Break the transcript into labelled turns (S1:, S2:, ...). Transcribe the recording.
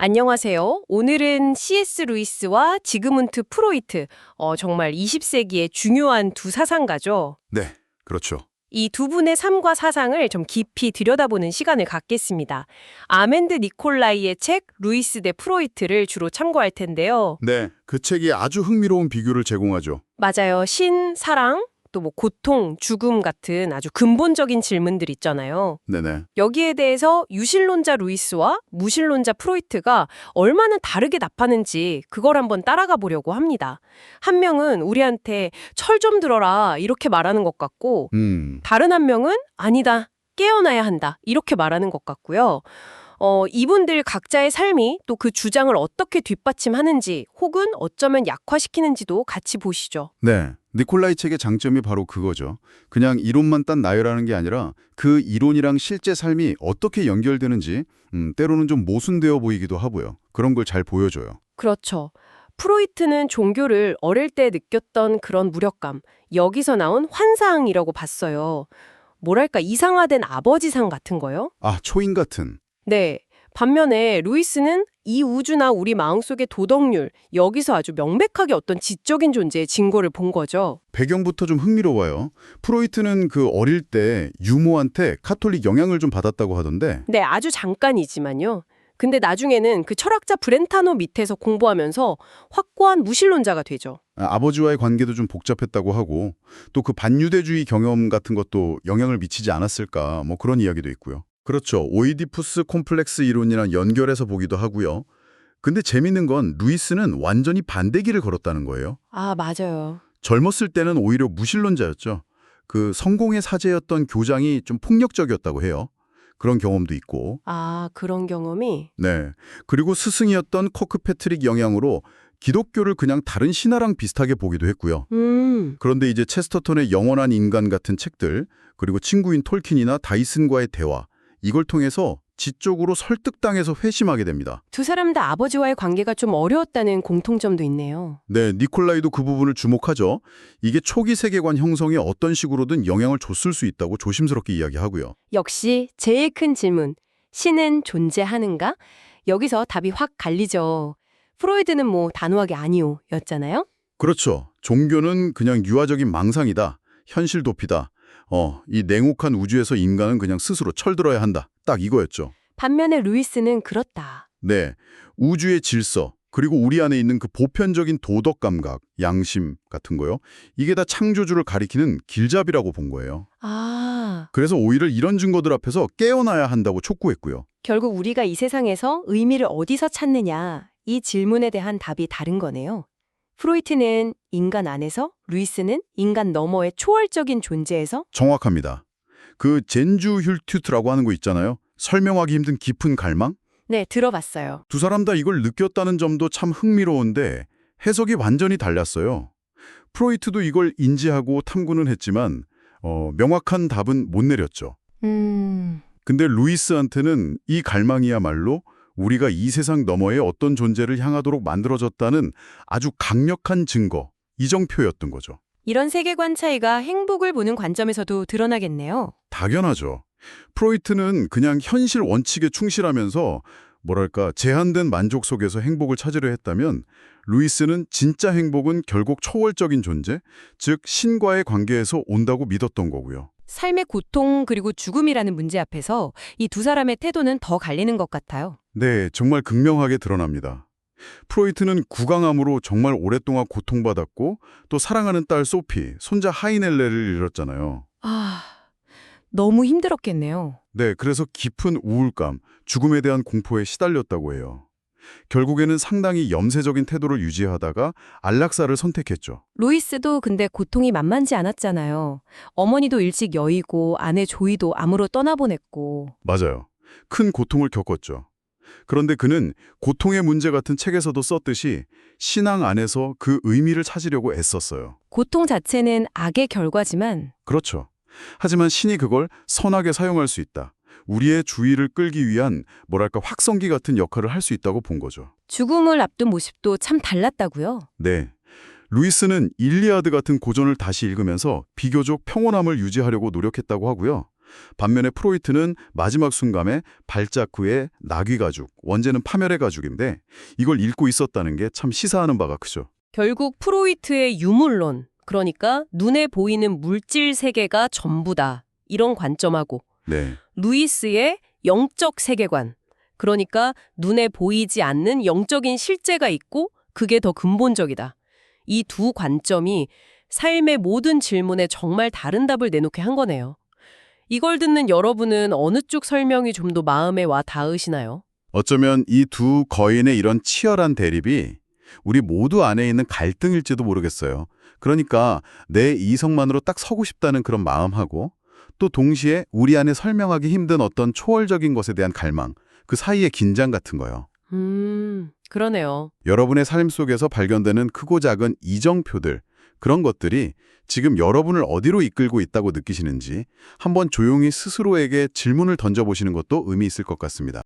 S1: 안녕하세요. 오늘은 C.S. 루이스와 지그문트 프로이트, 정말 20세기의 중요한 두 사상가죠.
S2: 네, 그렇죠.
S1: 이 두 분의 삶과 사상을 좀 깊이 들여다보는 시간을 갖겠습니다. 아멘드 니콜라이의 책 루이스 대 프로이트를 주로 참고할 텐데요.
S2: 네, 그 책이 아주 흥미로운 비교를 제공하죠.
S1: 맞아요. 신, 사랑, 또 고통, 죽음 같은 아주 근본적인 질문들 있잖아요.
S2: 네네.
S1: 여기에 대해서 유실론자 루이스와 무실론자 프로이트가 얼마나 다르게 답하는지 그걸 한번 따라가 보려고 합니다. 한 명은 우리한테 철 좀 들어라 이렇게 말하는 것 같고 다른 한 명은 아니다, 깨어나야 한다 이렇게 말하는 것 같고요. 이분들 각자의 삶이 또 그 주장을 어떻게 뒷받침하는지 혹은 어쩌면 약화시키는지도 같이 보시죠.
S2: 네, 니콜라이 책의 장점이 바로 그거죠. 그냥 이론만 딴 나열하는 게 아니라 그 이론이랑 실제 삶이 어떻게 연결되는지 때로는 좀 모순되어 보이기도 하고요. 그런 걸 잘 보여줘요.
S1: 그렇죠. 프로이트는 종교를 어릴 때 느꼈던 그런 무력감, 여기서 나온 환상이라고 봤어요. 뭐랄까 이상화된 아버지상 같은 거요?
S2: 아, 초인 같은.
S1: 네. 반면에 루이스는 이 우주나 우리 마음속의 도덕률, 여기서 아주 명백하게 어떤 지적인 존재의 증거를 본 거죠.
S2: 배경부터 좀 흥미로워요. 프로이트는 그 어릴 때 유모한테 카톨릭 영향을 좀 받았다고 하던데
S1: 네, 아주 잠깐이지만요. 근데 나중에는 그 철학자 브렌타노 밑에서 공부하면서 확고한 무신론자가 되죠.
S2: 아버지와의 관계도 좀 복잡했다고 하고 또 그 반유대주의 경험 같은 것도 영향을 미치지 않았을까 뭐 그런 이야기도 있고요. 그렇죠. 오이디푸스 콤플렉스 이론이랑 연결해서 보기도 하고요. 근데 재밌는 건 루이스는 완전히 반대 길을 걸었다는 거예요.
S1: 아, 맞아요.
S2: 젊었을 때는 오히려 무신론자였죠. 그 성공의 사제였던 교장이 좀 폭력적이었다고 해요. 그런 경험도 있고.
S1: 아, 그런 경험이?
S2: 네. 그리고 스승이었던 코크 패트릭 영향으로 기독교를 그냥 다른 신화랑 비슷하게 보기도 했고요. 그런데 이제 체스터턴의 영원한 인간 같은 책들, 그리고 친구인 톨킨이나 다이슨과의 대화, 이걸 통해서 지적으로 설득당해서 회심하게 됩니다.
S1: 두 사람 다 아버지와의 관계가 좀 어려웠다는 공통점도 있네요.
S2: 네, 니콜라이도 그 부분을 주목하죠. 이게 초기 세계관 형성에 어떤 식으로든 영향을 줬을 수 있다고 조심스럽게 이야기하고요.
S1: 역시 제일 큰 질문, 신은 존재하는가? 여기서 답이 확 갈리죠. 프로이드는 뭐 단호하게 아니오 였잖아요.
S2: 그렇죠. 종교는 그냥 유아적인 망상이다. 현실 도피다. 이 냉혹한 우주에서 인간은 그냥 스스로 철들어야 한다. 딱 이거였죠.
S1: 반면에 루이스는 그렇다.
S2: 네, 우주의 질서, 그리고 우리 안에 있는 그 보편적인 도덕 감각, 양심 같은 거요. 이게 다 창조주를 가리키는 길잡이라고 본 거예요.
S1: 아,
S2: 그래서 오히려 이런 증거들 앞에서 깨어나야 한다고 촉구했고요.
S1: 결국 우리가 이 세상에서 의미를 어디서 찾느냐, 이 질문에 대한 답이 다른 거네요. 프로이트는 인간 안에서, 루이스는 인간 너머의 초월적인 존재에서.
S2: 정확합니다. 그 젠주 힐튜트라고 하는 거 있잖아요. 설명하기 힘든 깊은 갈망?
S1: 네, 들어봤어요.
S2: 두 사람 다 이걸 느꼈다는 점도 참 흥미로운데 해석이 완전히 달랐어요. 프로이트도 이걸 인지하고 탐구는 했지만 명확한 답은 못 내렸죠. 근데 루이스한테는 이 갈망이야말로 우리가 이 세상 너머의 어떤 존재를 향하도록 만들어졌다는 아주 강력한 증거, 이정표였던 거죠.
S1: 이런 세계관 차이가 행복을 보는 관점에서도 드러나겠네요.
S2: 당연하죠. 프로이트는 그냥 현실 원칙에 충실하면서 뭐랄까 제한된 만족 속에서 행복을 찾으려 했다면 루이스는 진짜 행복은 결국 초월적인 존재, 즉 신과의 관계에서 온다고 믿었던 거고요.
S1: 삶의 고통 그리고 죽음이라는 문제 앞에서 이 두 사람의 태도는 더 갈리는 것 같아요.
S2: 네, 정말 극명하게 드러납니다. 프로이트는 구강암으로 정말 오랫동안 고통받았고 또 사랑하는 딸 소피, 손자 하이넬레를 잃었잖아요.
S1: 아, 너무 힘들었겠네요.
S2: 네, 그래서 깊은 우울감, 죽음에 대한 공포에 시달렸다고 해요. 결국에는 상당히 염세적인 태도를 유지하다가 안락사를 선택했죠.
S1: 루이스도 근데 고통이 만만치 않았잖아요. 어머니도 일찍 여의고 아내 조이도 암으로 떠나보냈고.
S2: 맞아요. 큰 고통을 겪었죠. 그런데 그는 고통의 문제 같은 책에서도 썼듯이 신앙 안에서 그 의미를 찾으려고 애썼어요.
S1: 고통 자체는 악의 결과지만
S2: 그렇죠. 하지만 신이 그걸 선하게 사용할 수 있다. 우리의 주의를 끌기 위한 뭐랄까 확성기 같은 역할을 할 수 있다고 본 거죠.
S1: 죽음을 앞둔 모습도 참 달랐다고요.
S2: 네. 루이스는 일리아드 같은 고전을 다시 읽으면서 비교적 평온함을 유지하려고 노력했다고 하고요. 반면에 프로이트는 마지막 순간에 발자쿠의 나귀 가죽, 원제는 파멸의 가죽인데 이걸 읽고 있었다는 게 참 시사하는 바가 크죠.
S1: 결국 프로이트의 유물론, 그러니까 눈에 보이는 물질 세계가 전부다. 이런 관점하고
S2: 네.
S1: 루이스의 영적 세계관, 그러니까 눈에 보이지 않는 영적인 실제가 있고 그게 더 근본적이다. 이 두 관점이 삶의 모든 질문에 정말 다른 답을 내놓게 한 거네요. 이걸 듣는 여러분은 어느 쪽 설명이 좀 더 마음에 와 닿으시나요?
S2: 어쩌면 이 두 거인의 이런 치열한 대립이 우리 모두 안에 있는 갈등일지도 모르겠어요. 그러니까 내 이성만으로 딱 서고 싶다는 그런 마음하고 또 동시에 우리 안에 설명하기 힘든 어떤 초월적인 것에 대한 갈망, 그 사이의 긴장 같은 거요.
S1: 그러네요.
S2: 여러분의 삶 속에서 발견되는 크고 작은 이정표들, 그런 것들이 지금 여러분을 어디로 이끌고 있다고 느끼시는지 한번 조용히 스스로에게 질문을 던져보시는 것도 의미 있을 것 같습니다.